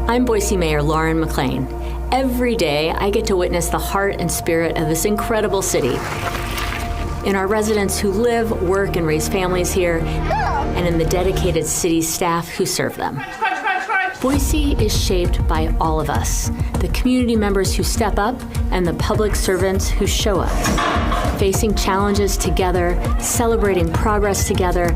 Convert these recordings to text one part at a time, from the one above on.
I'm Boise Mayor Lauren McLean. Every day, I get to witness the heart and spirit of this incredible city. In our residents who live, work, and raise families here, and in the dedicated city staff who serve them. Boise is shaped by all of us, the community members who step up and the public servants who show up, facing challenges together, celebrating progress together,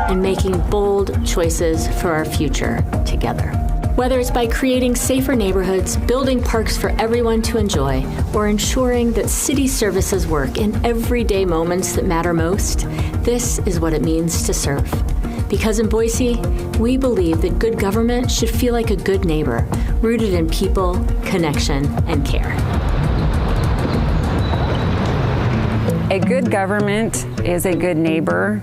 and making bold choices for our future together. Whether it's by creating safer neighborhoods, building parks for everyone to enjoy, or ensuring that city services work in everyday moments that matter most, this is what it means to serve. Because in Boise, we believe that good government should feel like a good neighbor, rooted in people, connection, and care. A good government is a good neighbor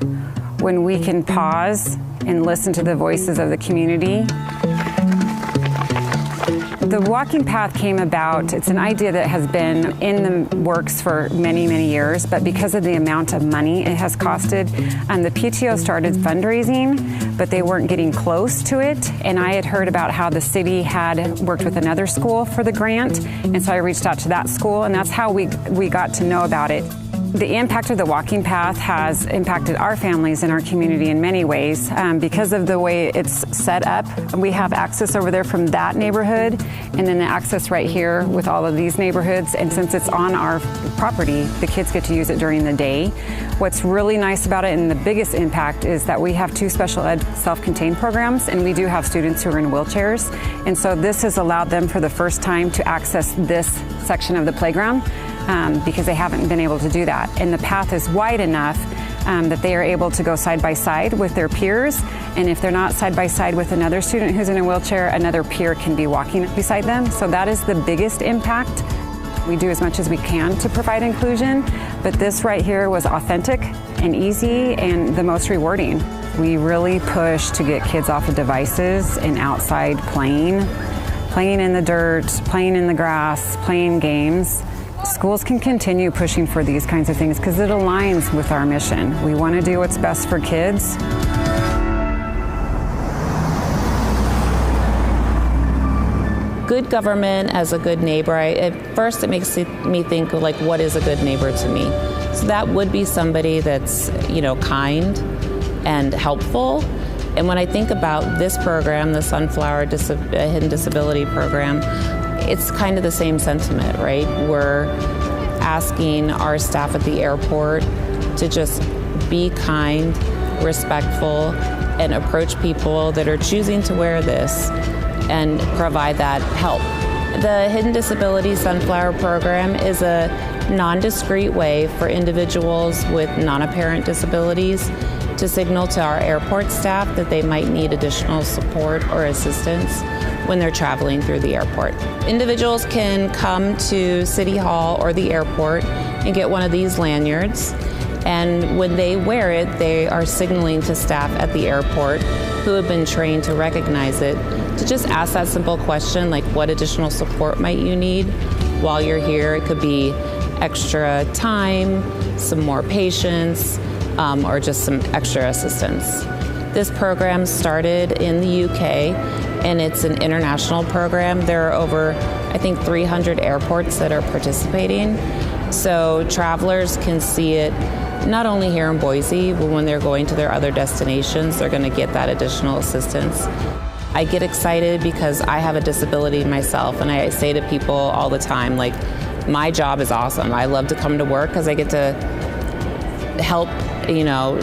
when we can pause and listen to the voices of the community. The walking path came about, it's an idea that has been in the works for many, many years, but because of the amount of money it has costed, the PTO started fundraising, but they weren't getting close to it. And I had heard about how the city had worked with another school for the grant, and so I reached out to that school, and that's how we got to know about it. The impact of the walking path has impacted our families and our community in many ways. Because of the way it's set up, we have access over there from that neighborhood and then the access right here with all of these neighborhoods. And since it's on our property, the kids get to use it during the day. What's really nice about it and the biggest impact is that we have 2 special ed self-contained programs, and we do have students who are in wheelchairs. And so this has allowed them for the first time to access this section of the playground. Because they haven't been able to do that. And the path is wide enough that they are able to go side by side with their peers. And if they're not side by side with another student who's in a wheelchair, another peer can be walking beside them. So that is the biggest impact. We do as much as we can to provide inclusion, but this right here was authentic and easy and the most rewarding. We really push to get kids off of devices and outside playing in the dirt, playing in the grass, playing games. Schools can continue pushing for these kinds of things because it aligns with our mission. We want to do what's best for kids. Good government as a good neighbor, at first it makes me think like, what is a good neighbor to me? So that would be somebody that's, kind and helpful. And when I think about this program, the Sunflower Hidden Disability Program, it's kind of the same sentiment, right? We're asking our staff at the airport to just be kind, respectful, and approach people that are choosing to wear this and provide that help. The Hidden Disability Sunflower Program is a non-discrete way for individuals with non-apparent disabilities to signal to our airport staff that they might need additional support or assistance when they're traveling through the airport. Individuals can come to City Hall or the airport and get one of these lanyards. And when they wear it, they are signaling to staff at the airport who have been trained to recognize it, to just ask that simple question, like, what additional support might you need while you're here? It could be extra time, some more patience, or just some extra assistance. This program started in the UK, and it's an international program. There are over, I think, 300 airports that are participating. So travelers can see it not only here in Boise, but when they're going to their other destinations, they're going to get that additional assistance. I get excited because I have a disability myself, and I say to people all the time, like, my job is awesome. I love to come to work because I get to help,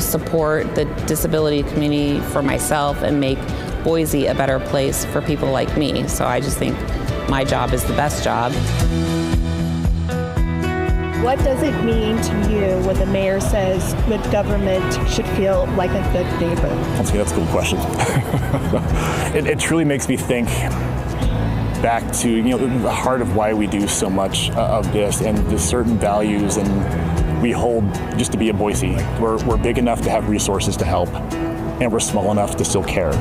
support the disability community for myself and make Boise a better place for people like me. So I just think my job is the best job. What does it mean to you when the mayor says good government should feel like a good neighbor? That's a good question. It truly makes me think back to the heart of why we do so much of this, and the certain values and we hold just to be a Boise. We're big enough to have resources to help, and we're small enough to still care.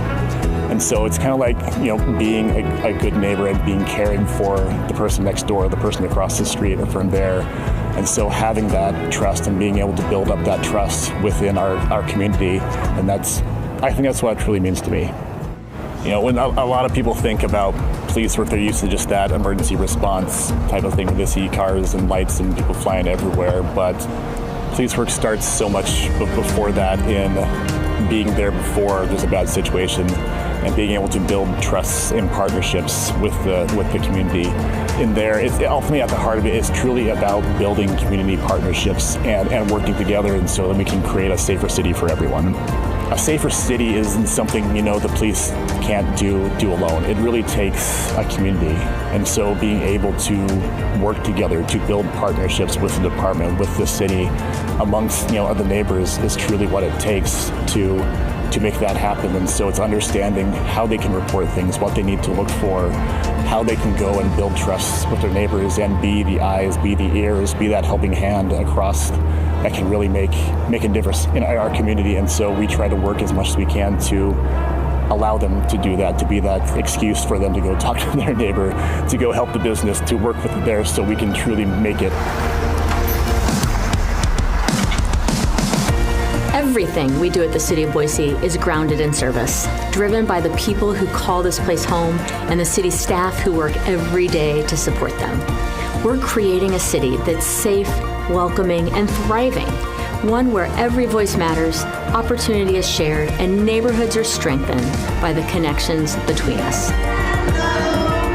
And so it's kind of like, being a good neighbor and being caring for the person next door, the person across the street, and from there. And so having that trust and being able to build up that trust within our community, and I think that's what it truly means to me. When a lot of people think about police work, they're used to just that emergency response type of thing. They see cars and lights and people flying everywhere, but police work starts so much before that in being there before there's a bad situation and being able to build trusts and partnerships with the community. In there, it's ultimately at the heart of it is truly about building community partnerships and working together, and so that we can create a safer city for everyone. A safer city isn't something, the police can't do alone. It really takes a community. And so being able to work together to build partnerships with the department, with the city, amongst, the neighbors is truly what it takes to make that happen. And so it's understanding how they can report things, what they need to look for, how they can go and build trust with their neighbors and be the eyes, be the ears, be that helping hand across that can really make a difference in our community. And so we try to work as much as we can to allow them to do that, to be that excuse for them to go talk to their neighbor, to go help the business, to work with theirs so we can truly make it. Everything we do at the City of Boise is grounded in service, driven by the people who call this place home and the city staff who work every day to support them. We're creating a city that's safe, welcoming, and thriving, one where every voice matters, opportunity is shared, and neighborhoods are strengthened by the connections between us.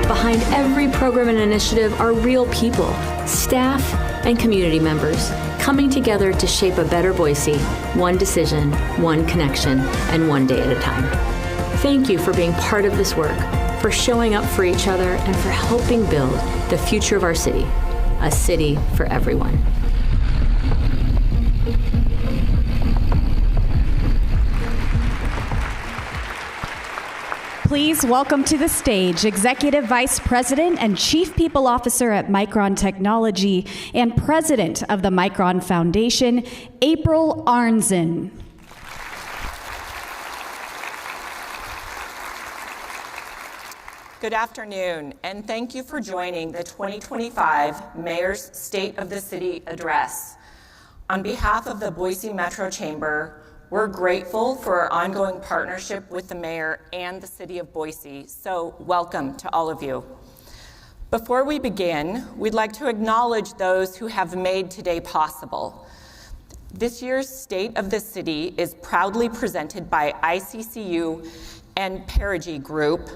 Behind every program and initiative are real people, staff, and community members coming together to shape a better Boise, one decision, one connection, and one day at a time. Thank you for being part of this work, for showing up for each other, and for helping build the future of our city, a city for everyone. Please welcome to the stage Executive Vice President and Chief People Officer at Micron Technology and President of the Micron Foundation, April Arnzen. Good afternoon, and thank you for joining the 2025 Mayor's State of the City Address. On behalf of the Boise Metro Chamber, we're grateful for our ongoing partnership with the Mayor and the City of Boise, so welcome to all of you. Before we begin, we'd like to acknowledge those who have made today possible. This year's State of the City is proudly presented by ICCU and Perigee Group.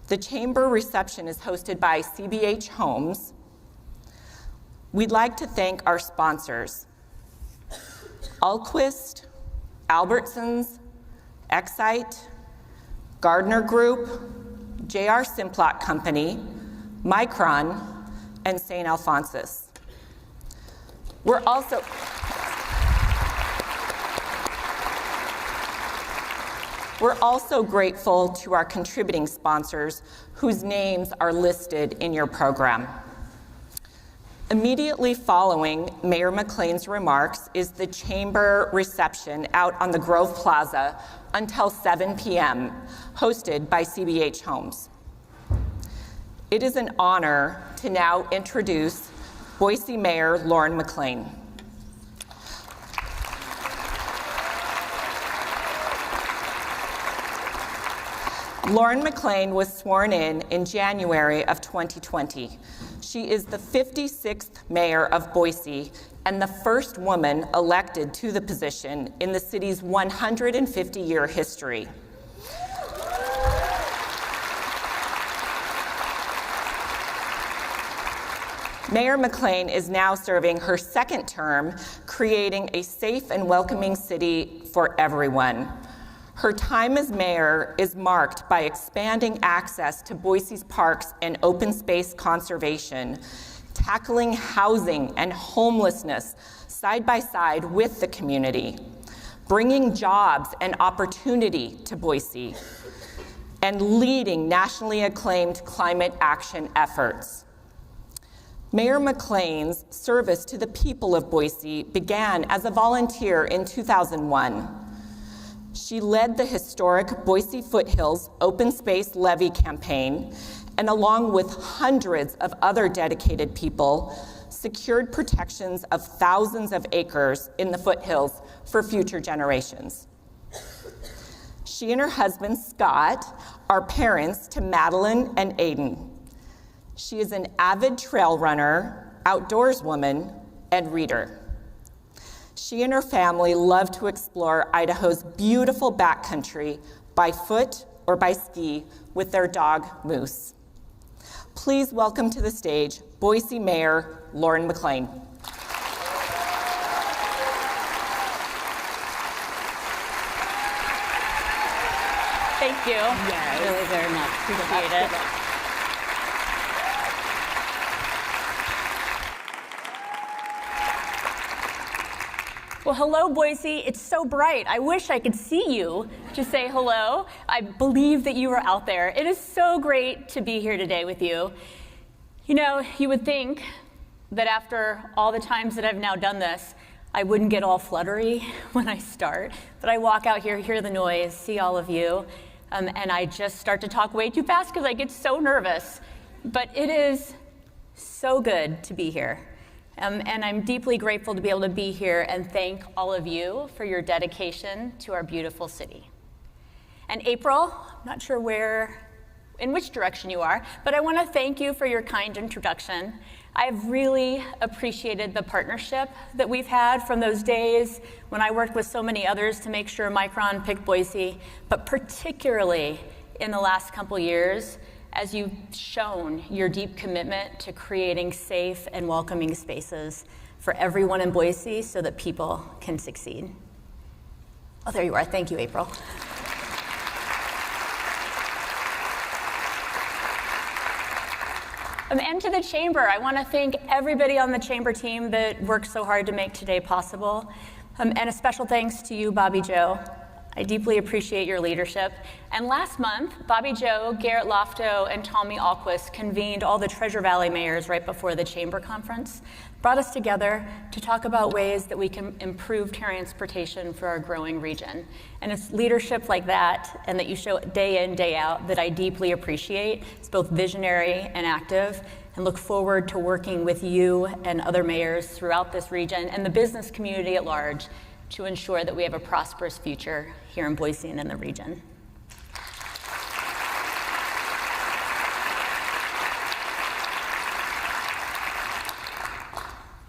The Chamber reception is hosted by CBH Homes. We'd like to thank our sponsors, Alquist, Albertsons, Excite, Gardner Group, J.R. Simplot Company, Micron, and St. Alphonsus. We're also grateful to our contributing sponsors whose names are listed in your program. Immediately following Mayor McLean's remarks is the Chamber reception out on the Grove Plaza until 7 p.m., hosted by CBH Homes. It is an honor to now introduce Boise Mayor Lauren McLean. Lauren McLean was sworn in January of 2020. She is the 56th mayor of Boise and the first woman elected to the position in the city's 150-year history. Mayor McLean is now serving her second term, creating a safe and welcoming city for everyone. Her time as mayor is marked by expanding access to Boise's parks and open space conservation, tackling housing and homelessness side by side with the community, bringing jobs and opportunity to Boise, and leading nationally acclaimed climate action efforts. Mayor McLean's service to the people of Boise began as a volunteer in 2001. She led the historic Boise Foothills Open Space Levy campaign, and along with hundreds of other dedicated people, secured protections of thousands of acres in the foothills for future generations. She and her husband, Scott, are parents to Madeline and Aiden. She is an avid trail runner, outdoors woman, and reader. She and her family love to explore Idaho's beautiful backcountry by foot or by ski with their dog, Moose. Please welcome to the stage Boise Mayor Lauren McLean. Thank you. Yes. Really very much. Appreciate it. Well, hello, Boise. It's so bright. I wish I could see you to say hello. I believe that you are out there. It is so great to be here today with you. You know, you would think that after all the times that I've now done this, I wouldn't get all fluttery when I start, but I walk out here, hear the noise, see all of you, and I just start to talk way too fast because I get so nervous. But it is so good to be here. And I'm deeply grateful to be able to be here and thank all of you for your dedication to our beautiful city. And April, I'm not sure in which direction you are, but I want to thank you for your kind introduction. I've really appreciated the partnership that we've had from those days when I worked with so many others to make sure Micron picked Boise, but particularly in the last couple years, as you've shown your deep commitment to creating safe and welcoming spaces for everyone in Boise so that people can succeed. Oh, there you are. Thank you, April. And to the Chamber, I want to thank everybody on the Chamber team that worked so hard to make today possible. And a special thanks to you, Bobby Joe. I deeply appreciate your leadership. And last month, Bobby Joe, Garrett Lofto, and Tommy Alquist convened all the Treasure Valley mayors right before the Chamber conference, brought us together to talk about ways that we can improve transportation for our growing region. And it's leadership like that, and that you show day in, day out, that I deeply appreciate. It's both visionary and active, and look forward to working with you and other mayors throughout this region and the business community at large to ensure that we have a prosperous future here in Boise and in the region.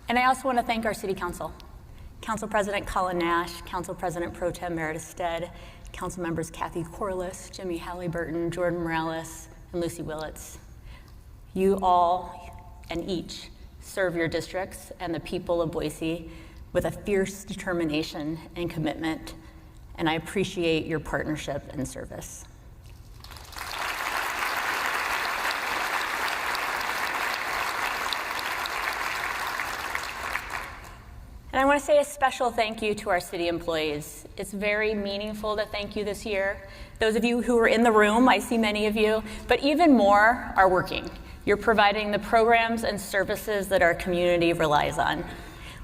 And I also want to thank our City Council. Council President Colin Nash, Council President Pro Tem Meredith Stead, Council members Kathy Corliss, Jimmy Halliburton, Jordan Morales, and Lucy Willits. You all and each serve your districts and the people of Boise with a fierce determination and commitment, and I appreciate your partnership and service. And I want to say a special thank you to our city employees. It's very meaningful to thank you this year. Those of you who are in the room, I see many of you, but even more are working. You're providing the programs and services that our community relies on.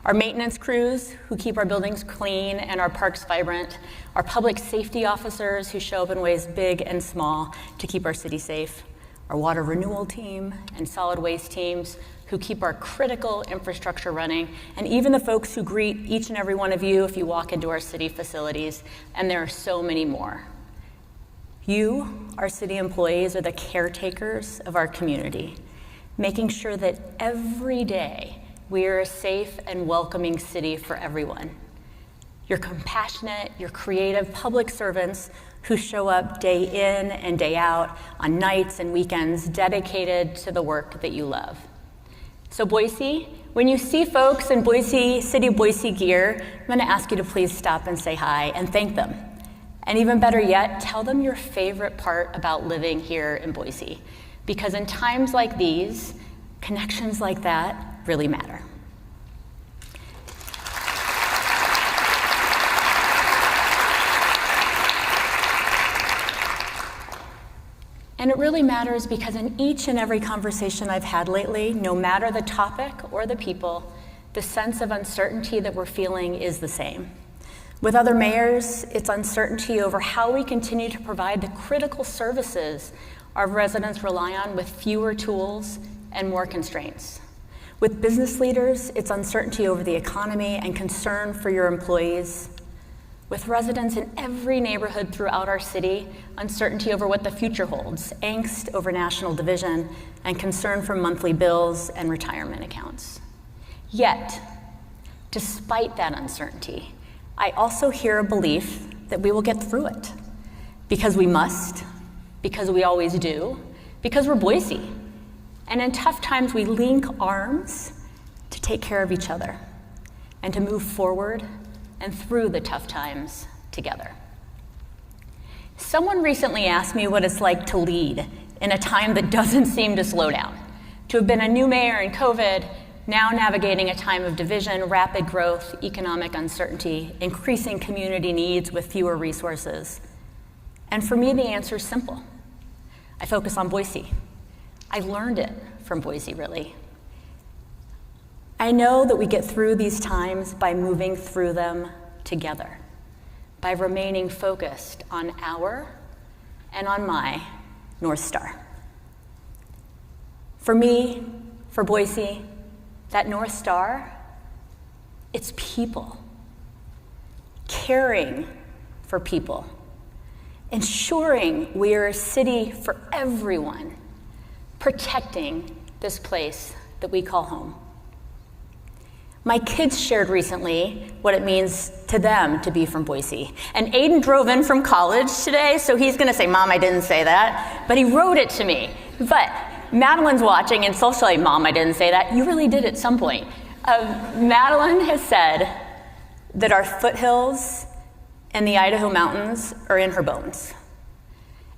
Our maintenance crews who keep our buildings clean and our parks vibrant, our public safety officers who show up in ways big and small to keep our city safe, our water renewal team and solid waste teams who keep our critical infrastructure running, and even the folks who greet each and every one of you if you walk into our city facilities, and there are so many more. You, our city employees, are the caretakers of our community, making sure that every day we are a safe and welcoming city for everyone. You're compassionate, you're creative public servants who show up day in and day out on nights and weekends dedicated to the work that you love. So Boise, when you see folks in Boise, City of Boise gear, I'm gonna ask you to please stop and say hi and thank them. And even better yet, tell them your favorite part about living here in Boise. Because in times like these, connections like that really matter. And it really matters because in each and every conversation I've had lately, no matter the topic or the people, the sense of uncertainty that we're feeling is the same. With other mayors, it's uncertainty over how we continue to provide the critical services our residents rely on with fewer tools and more constraints. With business leaders, it's uncertainty over the economy and concern for your employees. with residents in every neighborhood throughout our city, uncertainty over what the future holds, angst over national division, and concern for monthly bills and retirement accounts. Yet, despite that uncertainty, I also hear a belief that we will get through it, because we must, because we always do, because we're Boise. And in tough times, we link arms to take care of each other and to move forward and through the tough times together. Someone recently asked me what it's like to lead in a time that doesn't seem to slow down, to have been a new mayor in COVID, now navigating a time of division, rapid growth, economic uncertainty, increasing community needs with fewer resources. And for me, the answer is simple. I focus on Boise. I learned it from Boise, really. I know that we get through these times by moving through them together, by remaining focused on our and on my North Star. For me, for Boise, that North Star, it's people. Caring for people. Ensuring we are a city for everyone. Protecting this place that we call home. My kids shared recently what it means to them to be from Boise. And Aiden drove in from college today, so he's gonna say, Mom, I didn't say that. But he wrote it to me. But Madeline's watching, and so she'll say, Mom, I didn't say that. You really did at some point. Madeline has said that our foothills and the Idaho mountains are in her bones.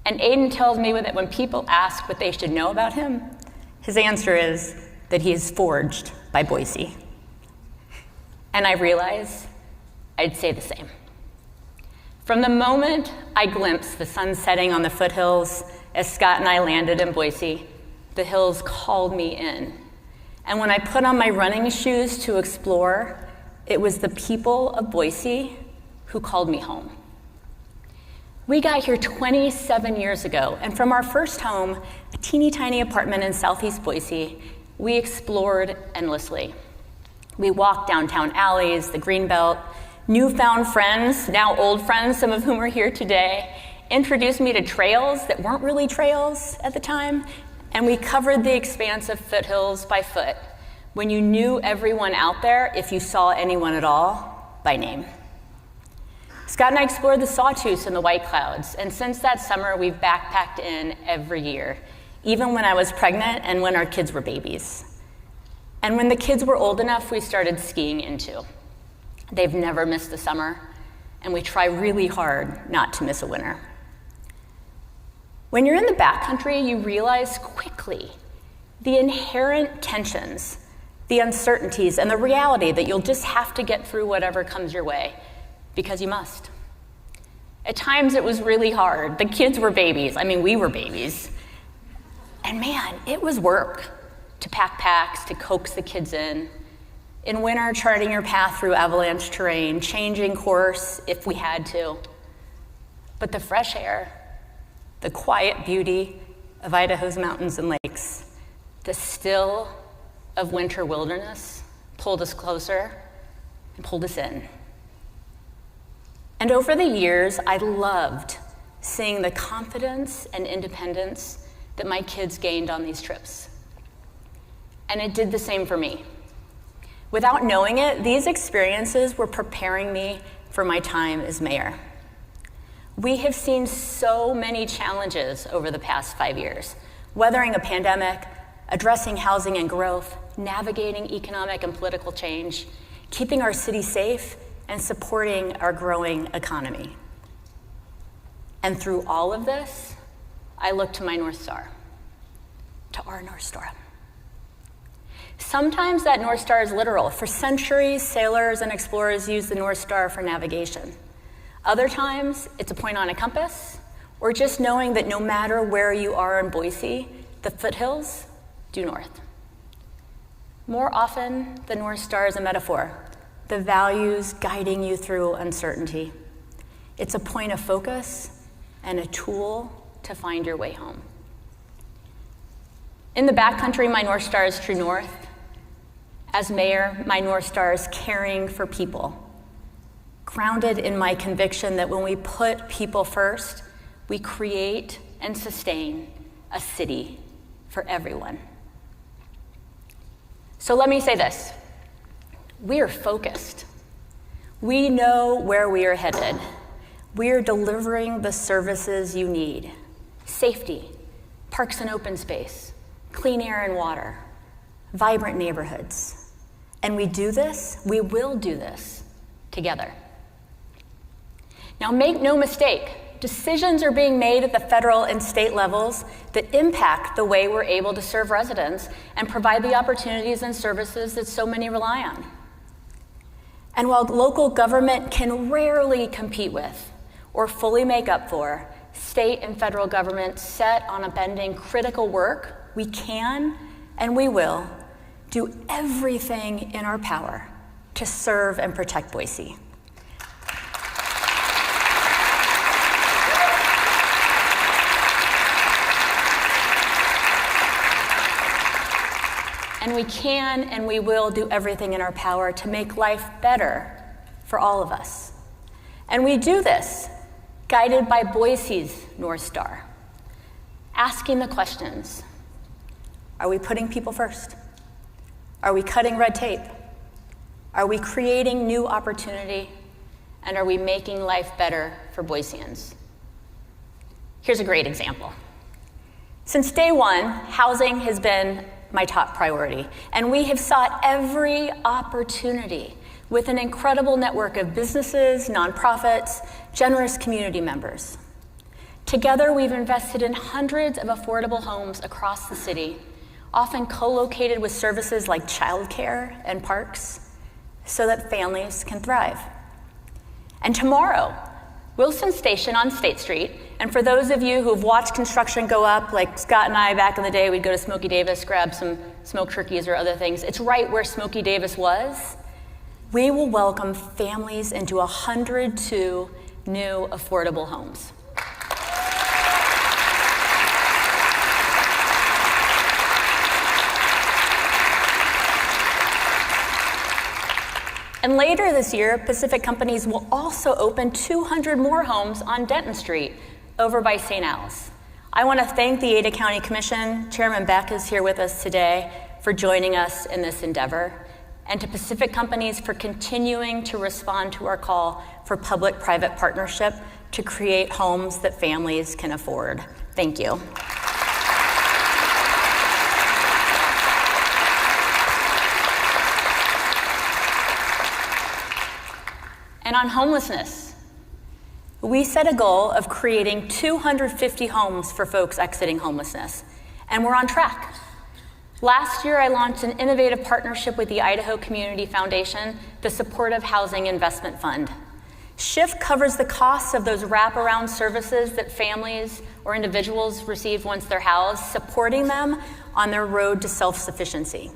And Aiden tells me that when people ask what they should know about him, his answer is that he is forged by Boise. And I realize I'd say the same. From the moment I glimpsed the sun setting on the foothills as Scott and I landed in Boise, the hills called me in. And when I put on my running shoes to explore, it was the people of Boise who called me home. We got here 27 years ago, and from our first home, a teeny tiny apartment in Southeast Boise, we explored endlessly. We walked downtown alleys, the Greenbelt, newfound friends, now old friends, some of whom are here today, introduced me to trails that weren't really trails at the time, and we covered the expanse of foothills by foot, when you knew everyone out there, if you saw anyone at all, by name. Scott and I explored the Sawtooth and the White Clouds, and since that summer, we've backpacked in every year, even when I was pregnant and when our kids were babies. And when the kids were old enough, we started skiing in too. They've never missed a summer, and we try really hard not to miss a winter. When you're in the backcountry, you realize quickly the inherent tensions, the uncertainties, and the reality that you'll just have to get through whatever comes your way, because you must. At times it was really hard. The kids were babies. I mean, we were babies. And man, it was work to pack packs, to coax the kids in. In winter, charting your path through avalanche terrain, changing course if we had to. But the fresh air, the quiet beauty of Idaho's mountains and lakes, the still of winter wilderness pulled us closer and pulled us in. And over the years, I loved seeing the confidence and independence that my kids gained on these trips. And it did the same for me. Without knowing it, these experiences were preparing me for my time as mayor. We have seen so many challenges over the past 5 years, weathering a pandemic, addressing housing and growth, navigating economic and political change, keeping our city safe, and supporting our growing economy. And through all of this, I look to my North Star, to our North Star. Sometimes that North Star is literal. For centuries, sailors and explorers used the North Star for navigation. Other times, it's a point on a compass, or just knowing that no matter where you are in Boise, the foothills due north. More often, the North Star is a metaphor, the values guiding you through uncertainty. It's a point of focus and a tool to find your way home. In the backcountry, my North Star is true north. As mayor, my North Star is caring for people, grounded in my conviction that when we put people first, we create and sustain a city for everyone. So let me say this. We are focused. We know where we are headed. We are delivering the services you need: safety, parks and open space, clean air and water, vibrant neighborhoods. And we will do this together. Now, make no mistake, decisions are being made at the federal and state levels that impact the way we're able to serve residents and provide the opportunities and services that so many rely on. And while local government can rarely compete with or fully make up for state and federal government set on upending critical work, we can and we will do everything in our power to serve and protect Boise. And we can and we will do everything in our power to make life better for all of us. And we do this guided by Boise's North Star, asking the questions: are we putting people first? Are we cutting red tape? Are we creating new opportunity? And are we making life better for Boiseans? Here's a great example. Since day one, housing has been my top priority, and we have sought every opportunity with an incredible network of businesses, nonprofits, generous community members. Together, we've invested in hundreds of affordable homes across the city, often co-located with services like childcare and parks, so that families can thrive. And tomorrow, Wilson Station on State Street, and for those of you who've watched construction go up, like Scott and I back in the day, we'd go to Smokey Davis, grab some smoked turkeys or other things. It's right where Smokey Davis was. We will welcome families into 102 new affordable homes. And later this year, Pacific Companies will also open 200 more homes on Denton Street over by St. Al's. I want to thank the Ada County Commission, Chairman Beck is here with us today, for joining us in this endeavor, and to Pacific Companies for continuing to respond to our call for public-private partnership to create homes that families can afford. Thank you. And on homelessness, we set a goal of creating 250 homes for folks exiting homelessness, and we're on track. Last year, I launched an innovative partnership with the Idaho Community Foundation, the Supportive Housing Investment Fund. SHIFT covers the costs of those wraparound services that families or individuals receive once they're housed, supporting them on their road to self-sufficiency.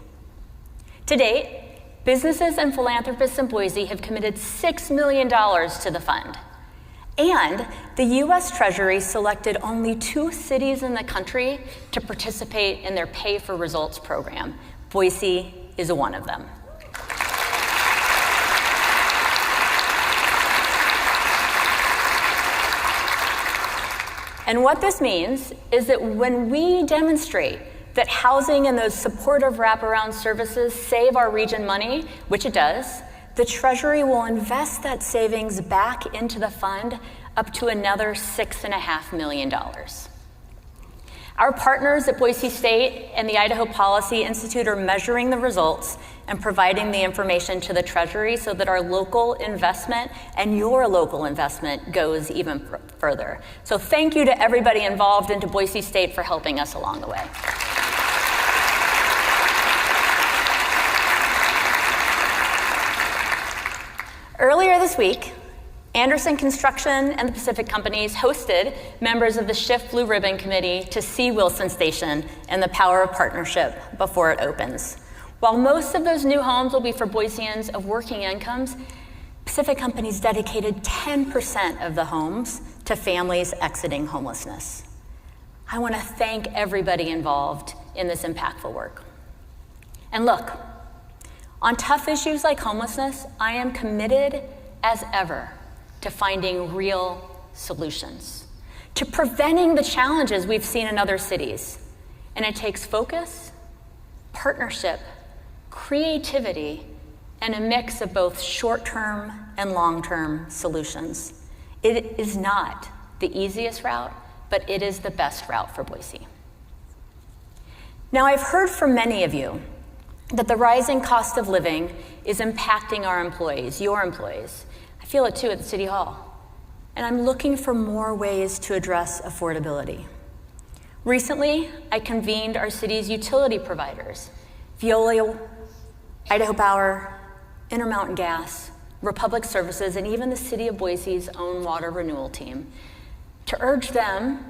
To date, businesses and philanthropists in Boise have committed $6 million to the fund. And the U.S. Treasury selected only 2 cities in the country to participate in their Pay for Results program. Boise is one of them. And what this means is that when we demonstrate that housing and those supportive wraparound services save our region money, which it does, the Treasury will invest that savings back into the fund up to another $6.5 million. Our partners at Boise State and the Idaho Policy Institute are measuring the results and providing the information to the Treasury so that our local investment and your local investment goes even further. So thank you to everybody involved and to Boise State for helping us along the way. Earlier this week, Anderson Construction and the Pacific Companies hosted members of the SHIFT Blue Ribbon Committee to see Wilson Station and the power of partnership before it opens. While most of those new homes will be for Boiseans of working incomes, Pacific Companies dedicated 10% of the homes to families exiting homelessness. I want to thank everybody involved in this impactful work. And look, on tough issues like homelessness, I am committed as ever to finding real solutions, to preventing the challenges we've seen in other cities. And it takes focus, partnership, creativity, and a mix of both short-term and long-term solutions. It is not the easiest route, but it is the best route for Boise. Now, I've heard from many of you that the rising cost of living is impacting our employees, your employees. I feel it too at the City Hall. And I'm looking for more ways to address affordability. Recently, I convened our city's utility providers, Veolia, Idaho Power, Intermountain Gas, Republic Services, and even the City of Boise's own water renewal team, to urge them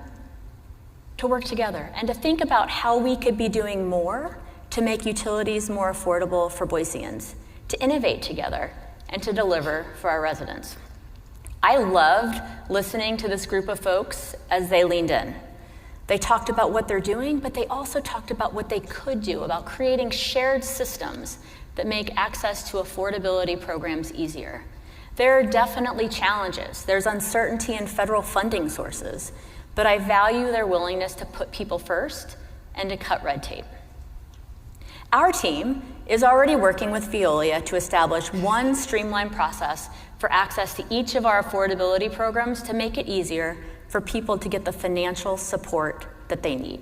to work together and to think about how we could be doing more to make utilities more affordable for Boiseans, to innovate together, and to deliver for our residents. I loved listening to this group of folks as they leaned in. They talked about what they're doing, but they also talked about what they could do, about creating shared systems that make access to affordability programs easier. There are definitely challenges. There's uncertainty in federal funding sources, but I value their willingness to put people first and to cut red tape. Our team is already working with Veolia to establish one streamlined process for access to each of our affordability programs to make it easier for people to get the financial support that they need.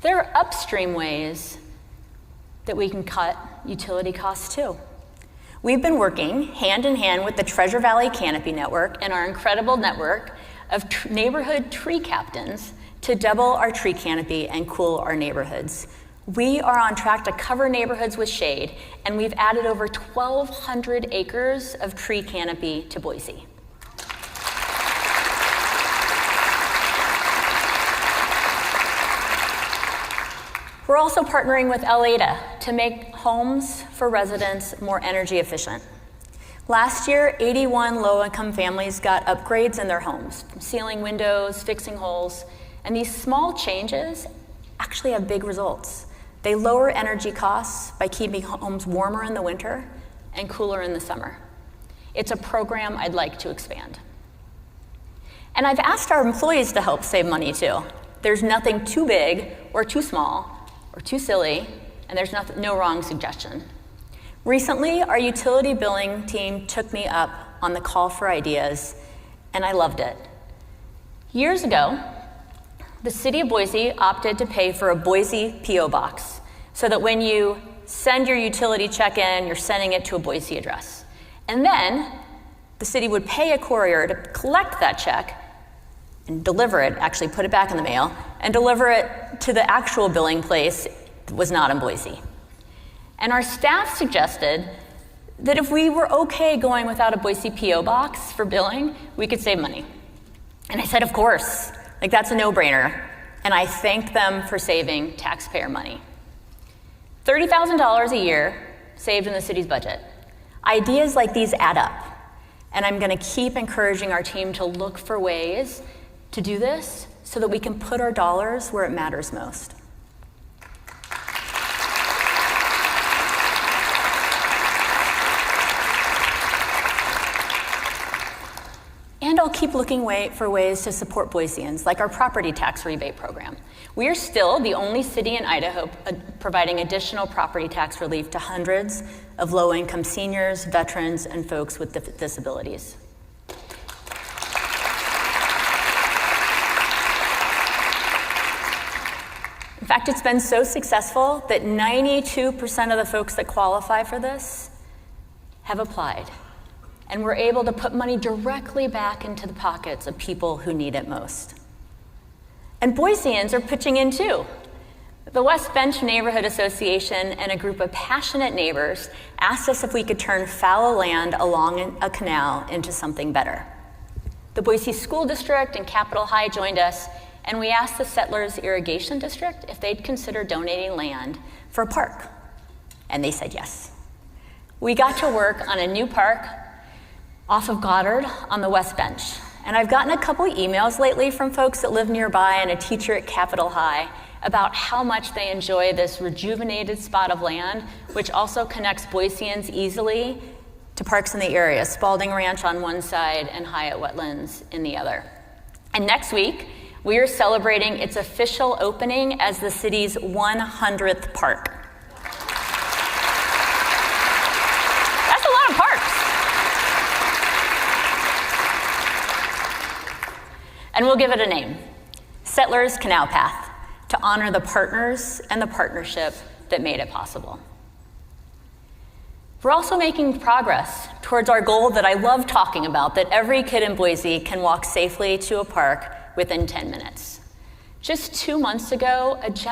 There are upstream ways that we can cut utility costs too. We've been working hand in hand with the Treasure Valley Canopy Network and our incredible network of neighborhood tree captains to double our tree canopy and cool our neighborhoods. We are on track to cover neighborhoods with shade, and we've added over 1,200 acres of tree canopy to Boise. We're also partnering with LADA to make homes for residents more energy efficient. Last year, 81 low-income families got upgrades in their homes, from sealing windows, fixing holes, and these small changes actually have big results. They lower energy costs by keeping homes warmer in the winter and cooler in the summer. It's a program I'd like to expand. And I've asked our employees to help save money too. There's nothing too big or too small or too silly, and there's no wrong suggestion. Recently, our utility billing team took me up on the call for ideas, and I loved it. Years ago, the City of Boise opted to pay for a Boise P.O. box so that when you send your utility check in, you're sending it to a Boise address. And then the city would pay a courier to collect that check and deliver it, actually put it back in the mail, and deliver it to the actual billing place that was not in Boise. And our staff suggested that if we were okay going without a Boise P.O. box for billing, we could save money. And I said, of course, like that's a no-brainer. And I thanked them for saving taxpayer money. $30,000 a year saved in the city's budget. Ideas like these add up. And I'm gonna keep encouraging our team to look for ways to do this so that we can put our dollars where it matters most. And I'll keep looking for ways to support Boiseans, like our property tax rebate program. We are still the only city in Idaho providing additional property tax relief to hundreds of low-income seniors, veterans, and folks with disabilities. In fact, it's been so successful that 92% of the folks that qualify for this have applied. And we're able to put money directly back into the pockets of people who need it most. And Boiseans are pitching in too. The West Bench Neighborhood Association and a group of passionate neighbors asked us if we could turn fallow land along a canal into something better. The Boise School District and Capitol High joined us, and we asked the Settlers Irrigation District if they'd consider donating land for a park. And they said yes. We got to work on a new park off of Goddard on the West Bench. And I've gotten a couple emails lately from folks that live nearby and a teacher at Capitol High about how much they enjoy this rejuvenated spot of land, which also connects Boiseans easily to parks in the area, Spalding Ranch on one side and Hyatt Wetlands in the other. And next week, we are celebrating its official opening as the city's 100th park. That's a lot of parks. And we'll give it a name, Settlers Canal Path, to honor the partners and the partnership that made it possible. We're also making progress towards our goal that I love talking about, that every kid in Boise can walk safely to a park within 10 minutes. Just 2 months ago, thanks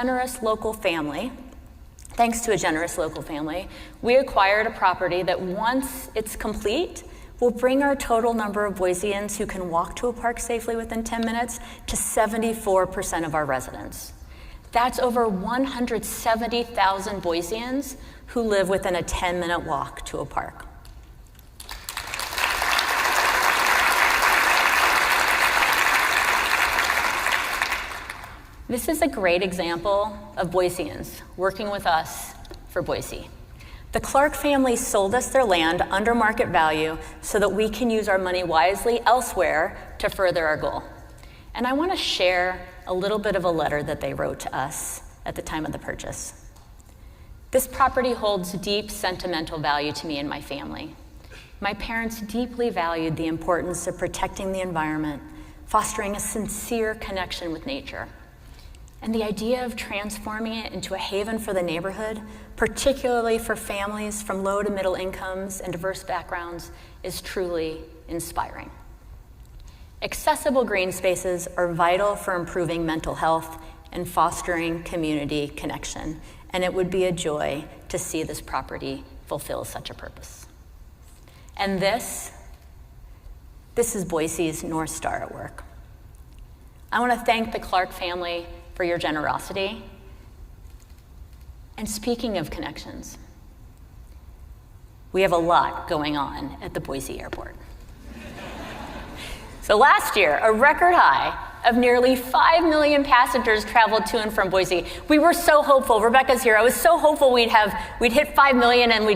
to a generous local family, we acquired a property that once it's complete, will bring our total number of Boiseans who can walk to a park safely within 10 minutes to 74% of our residents. That's over 170,000 Boiseans who live within a 10-minute walk to a park. This is a great example of Boiseans working with us for Boise. The Clark family sold us their land under market value so that we can use our money wisely elsewhere to further our goal. And I want to share a little bit of a letter that they wrote to us at the time of the purchase. This property holds deep sentimental value to me and my family. My parents deeply valued the importance of protecting the environment, fostering a sincere connection with nature. And the idea of transforming it into a haven for the neighborhood, particularly for families from low to middle incomes and diverse backgrounds, is truly inspiring. Accessible green spaces are vital for improving mental health and fostering community connection, and it would be a joy to see this property fulfill such a purpose. And this is Boise's North Star at work. I want to thank the Clark family for your generosity. And speaking of connections, we have a lot going on at the Boise airport. So last year, a record high of nearly 5 million passengers traveled to and from Boise. We were so hopeful. Rebecca's here. I was so hopeful we'd hit 5 million and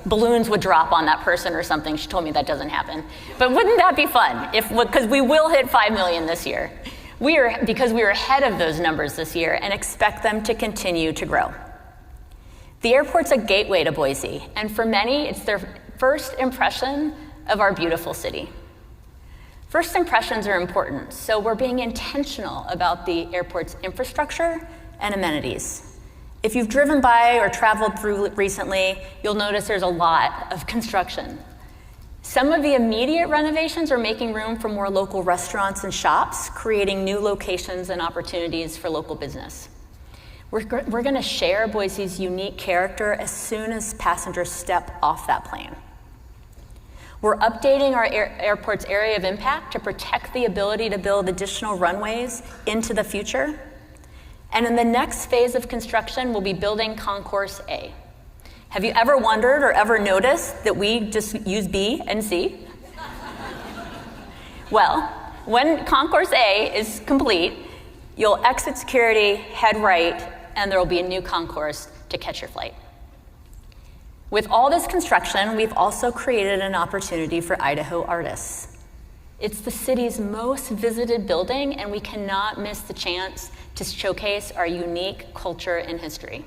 balloons would drop on that person or something. She told me that doesn't happen. But wouldn't that be fun? Because we will hit 5 million this year. Because we are ahead of those numbers this year and expect them to continue to grow. The airport's a gateway to Boise, and for many, it's their first impression of our beautiful city. First impressions are important, so we're being intentional about the airport's infrastructure and amenities. If you've driven by or traveled through recently, you'll notice there's a lot of construction. Some of the immediate renovations are making room for more local restaurants and shops, creating new locations and opportunities for local business. We're going to share Boise's unique character as soon as passengers step off that plane. We're updating our airport's area of impact to protect the ability to build additional runways into the future. And in the next phase of construction, we'll be building Concourse A. Have you ever wondered or ever noticed that we just use B and C? Well, when Concourse A is complete, you'll exit security, head right, and there will be a new concourse to catch your flight. With all this construction, we've also created an opportunity for Idaho artists. It's the city's most visited building, and we cannot miss the chance to showcase our unique culture and history.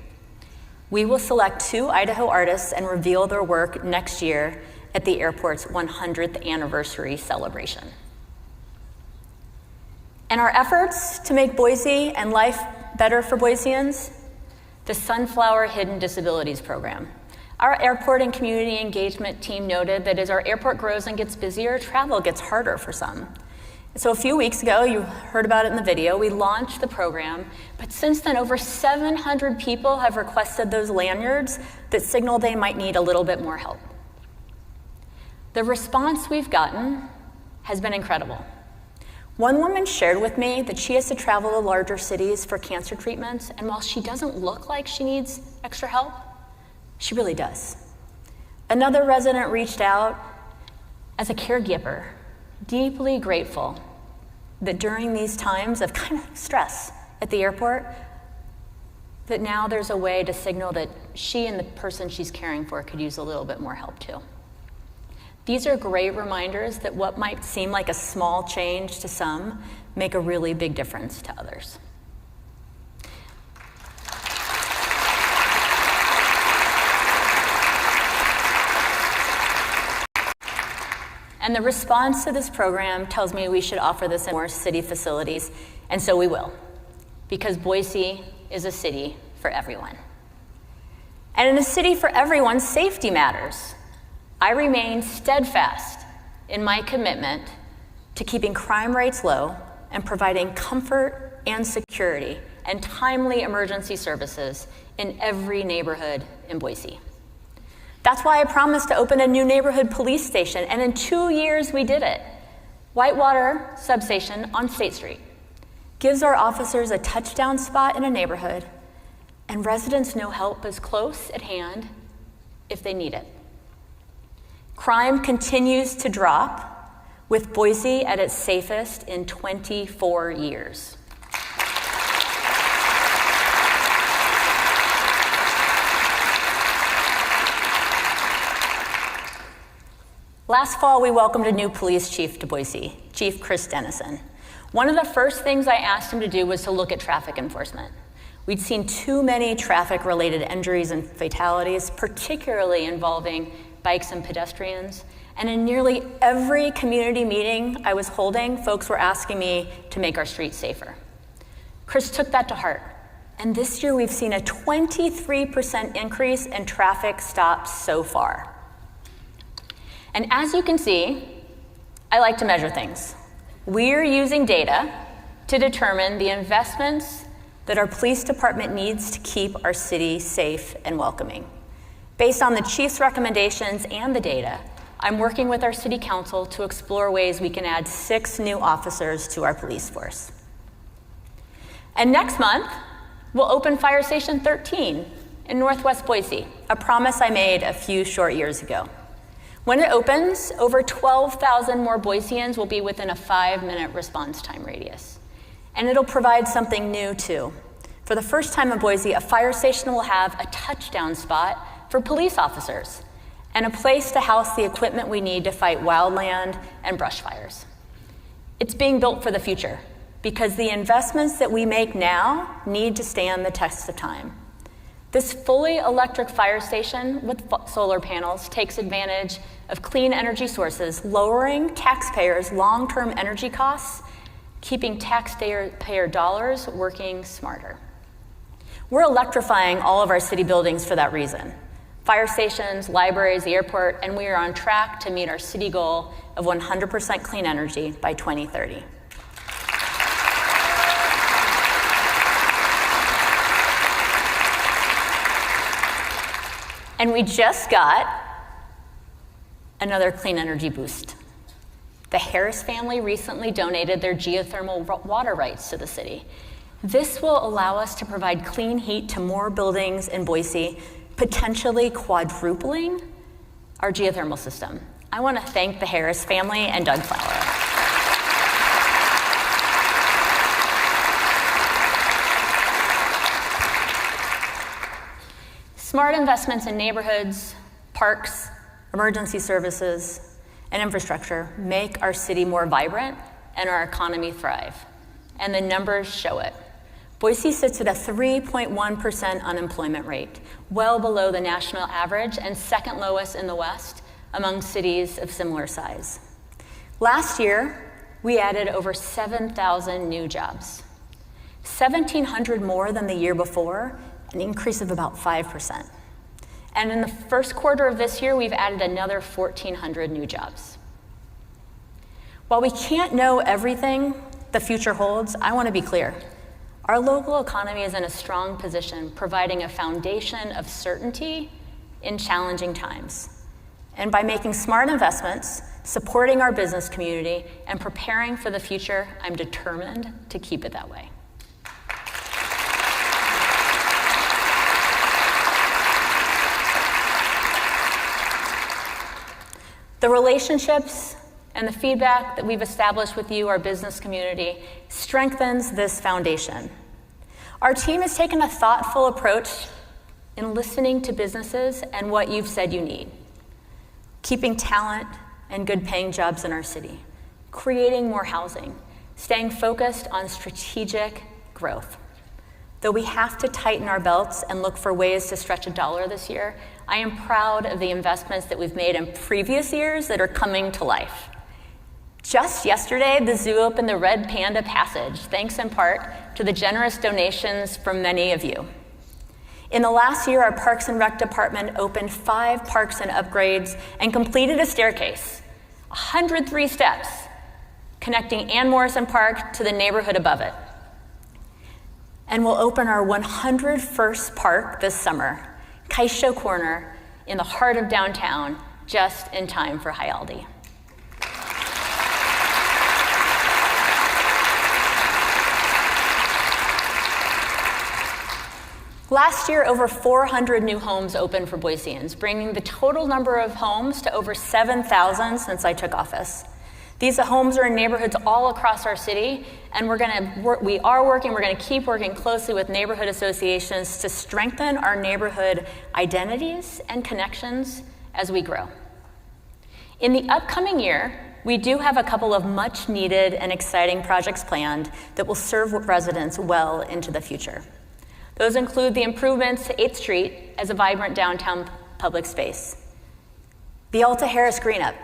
We will select 2 Idaho artists and reveal their work next year at the airport's 100th anniversary celebration. And our efforts to make Boise and life better for Boiseans, the Sunflower Hidden Disabilities Program. Our airport and community engagement team noted that as our airport grows and gets busier, travel gets harder for some. So a few weeks ago, you heard about it in the video, we launched the program, but since then over 700 people have requested those lanyards that signal they might need a little bit more help. The response we've gotten has been incredible. One woman shared with me that she has to travel to larger cities for cancer treatments, and while she doesn't look like she needs extra help, she really does. Another resident reached out as a caregiver, deeply grateful that during these times of kind of stress at the airport, that now there's a way to signal that she and the person she's caring for could use a little bit more help too. These are great reminders that what might seem like a small change to some make a really big difference to others. And the response to this program tells me we should offer this in more city facilities, and so we will, because Boise is a city for everyone. And in a city for everyone, safety matters. I remain steadfast in my commitment to keeping crime rates low and providing comfort and security and timely emergency services in every neighborhood in Boise. That's why I promised to open a new neighborhood police station, and in 2 years we did it. Whitewater Substation on State Street gives our officers a touchdown spot in a neighborhood, and residents know help is close at hand if they need it. Crime continues to drop, with Boise at its safest in 24 years. Last fall, we welcomed a new police chief to Boise, Chief Chris Dennison. One of the first things I asked him to do was to look at traffic enforcement. We'd seen too many traffic-related injuries and fatalities, particularly involving bikes and pedestrians. And in nearly every community meeting I was holding, folks were asking me to make our streets safer. Chris took that to heart. And this year, we've seen a 23% increase in traffic stops so far. And as you can see, I like to measure things. We're using data to determine the investments that our police department needs to keep our city safe and welcoming. Based on the chief's recommendations and the data, I'm working with our city council to explore ways we can add 6 new officers to our police force. And next month, we'll open Fire Station 13 in Northwest Boise, a promise I made a few short years ago. When it opens, over 12,000 more Boiseans will be within a 5-minute response time radius. And it'll provide something new too. For the first time in Boise, a fire station will have a touchdown spot for police officers and a place to house the equipment we need to fight wildland and brush fires. It's being built for the future because the investments that we make now need to stand the test of time. This fully electric fire station with solar panels takes advantage of clean energy sources, lowering taxpayers' long-term energy costs, keeping taxpayer dollars working smarter. We're electrifying all of our city buildings for that reason. Fire stations, libraries, the airport, and we are on track to meet our city goal of 100% clean energy by 2030. And we just got another clean energy boost. The Harris family recently donated their geothermal water rights to the city. This will allow us to provide clean heat to more buildings in Boise, potentially quadrupling our geothermal system. I want to thank the Harris family and Doug Flower. Smart investments in neighborhoods, parks, emergency services, and infrastructure make our city more vibrant and our economy thrive. And the numbers show it. Boise sits at a 3.1% unemployment rate, well below the national average and second lowest in the West among cities of similar size. Last year, we added over 7,000 new jobs, 1,700 more than the year before, an increase of about 5%. And in the first quarter of this year, we've added another 1,400 new jobs. While we can't know everything the future holds, I want to be clear. Our local economy is in a strong position, providing a foundation of certainty in challenging times. And by making smart investments, supporting our business community, and preparing for the future, I'm determined to keep it that way. The relationships and the feedback that we've established with you, our business community, strengthens this foundation. Our team has taken a thoughtful approach in listening to businesses and what you've said you need. Keeping talent and good paying jobs in our city, creating more housing, staying focused on strategic growth. Though we have to tighten our belts and look for ways to stretch a dollar this year, I am proud of the investments that we've made in previous years that are coming to life. Just yesterday, the zoo opened the Red Panda Passage, thanks in part to the generous donations from many of you. In the last year, our Parks and Rec department opened 5 parks and upgrades and completed a staircase, 103 steps, connecting Ann Morrison Park to the neighborhood above it. And we'll open our 101st park this summer, Kaisho Corner, in the heart of downtown, just in time for High Aldi. Last year, over 400 new homes opened for Boiseans, bringing the total number of homes to over 7,000 since I took office. These homes are in neighborhoods all across our city, and we're going to keep working closely with neighborhood associations to strengthen our neighborhood identities and connections as we grow. In the upcoming year, we do have a couple of much needed and exciting projects planned that will serve residents well into the future. Those include the improvements to 8th Street as a vibrant downtown public space, the Alta Harris Greenup,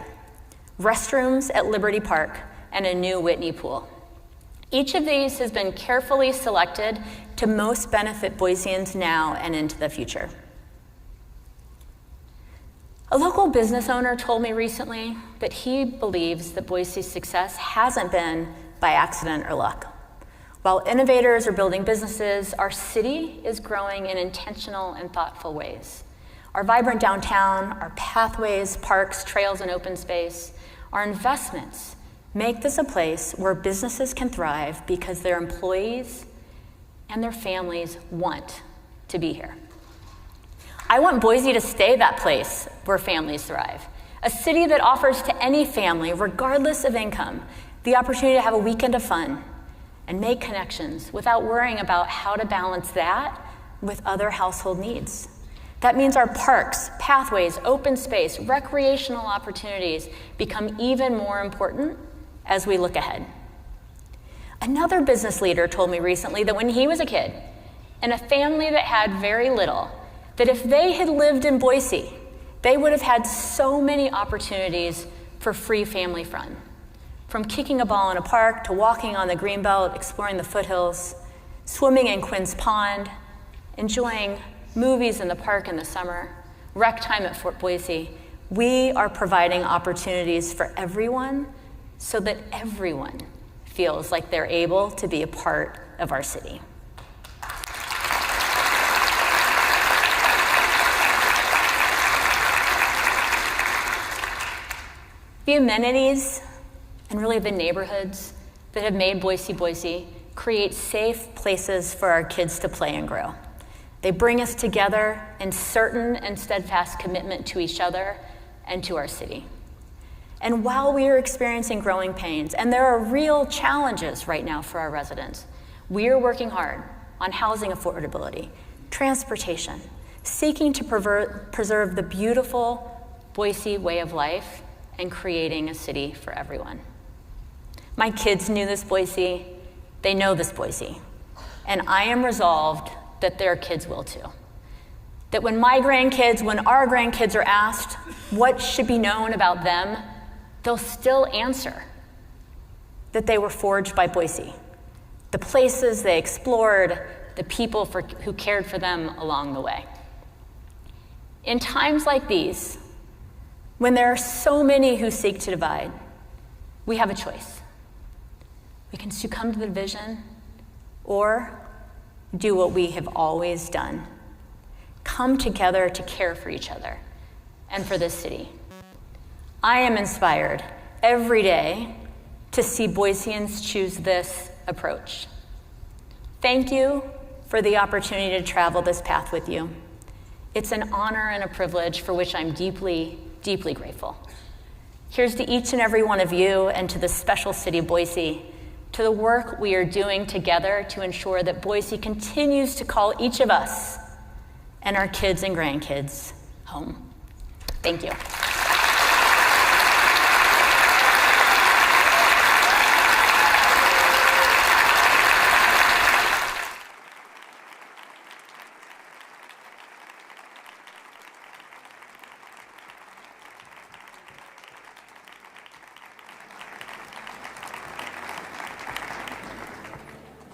restrooms at Liberty Park, and a new Whitney pool. Each of these has been carefully selected to most benefit Boiseans now and into the future. A local business owner told me recently that he believes that Boise's success hasn't been by accident or luck. While innovators are building businesses, our city is growing in intentional and thoughtful ways. Our vibrant downtown, our pathways, parks, trails, and open space, our investments make this a place where businesses can thrive because their employees and their families want to be here. I want Boise to stay that place where families thrive, a city that offers to any family, regardless of income, the opportunity to have a weekend of fun and make connections without worrying about how to balance that with other household needs. That means our parks, pathways, open space, recreational opportunities become even more important as we look ahead. Another business leader told me recently that when he was a kid, in a family that had very little, that if they had lived in Boise, they would have had so many opportunities for free family fun. From kicking a ball in a park to walking on the Greenbelt, exploring the foothills, swimming in Quinn's Pond, enjoying movies in the park in the summer, rec time at Fort Boise, we are providing opportunities for everyone so that everyone feels like they're able to be a part of our city. The amenities and really the neighborhoods that have made Boise Boise create safe places for our kids to play and grow. They bring us together in certain and steadfast commitment to each other and to our city. And while we are experiencing growing pains, and there are real challenges right now for our residents, we are working hard on housing affordability, transportation, seeking to preserve the beautiful Boise way of life and creating a city for everyone. My kids knew this Boise, they know this Boise, and I am resolved that their kids will too. That when our grandkids are asked what should be known about them, they'll still answer that they were forged by Boise, the places they explored, the people who cared for them along the way. In times like these, when there are so many who seek to divide, we have a choice. We can succumb to the division or do what we have always done. Come together to care for each other and for this city. I am inspired every day to see Boiseans choose this approach. Thank you for the opportunity to travel this path with you. It's an honor and a privilege for which I'm deeply, deeply grateful. Here's to each and every one of you and to the special city of Boise to the work we are doing together to ensure that Boise continues to call each of us and our kids and grandkids home. Thank you.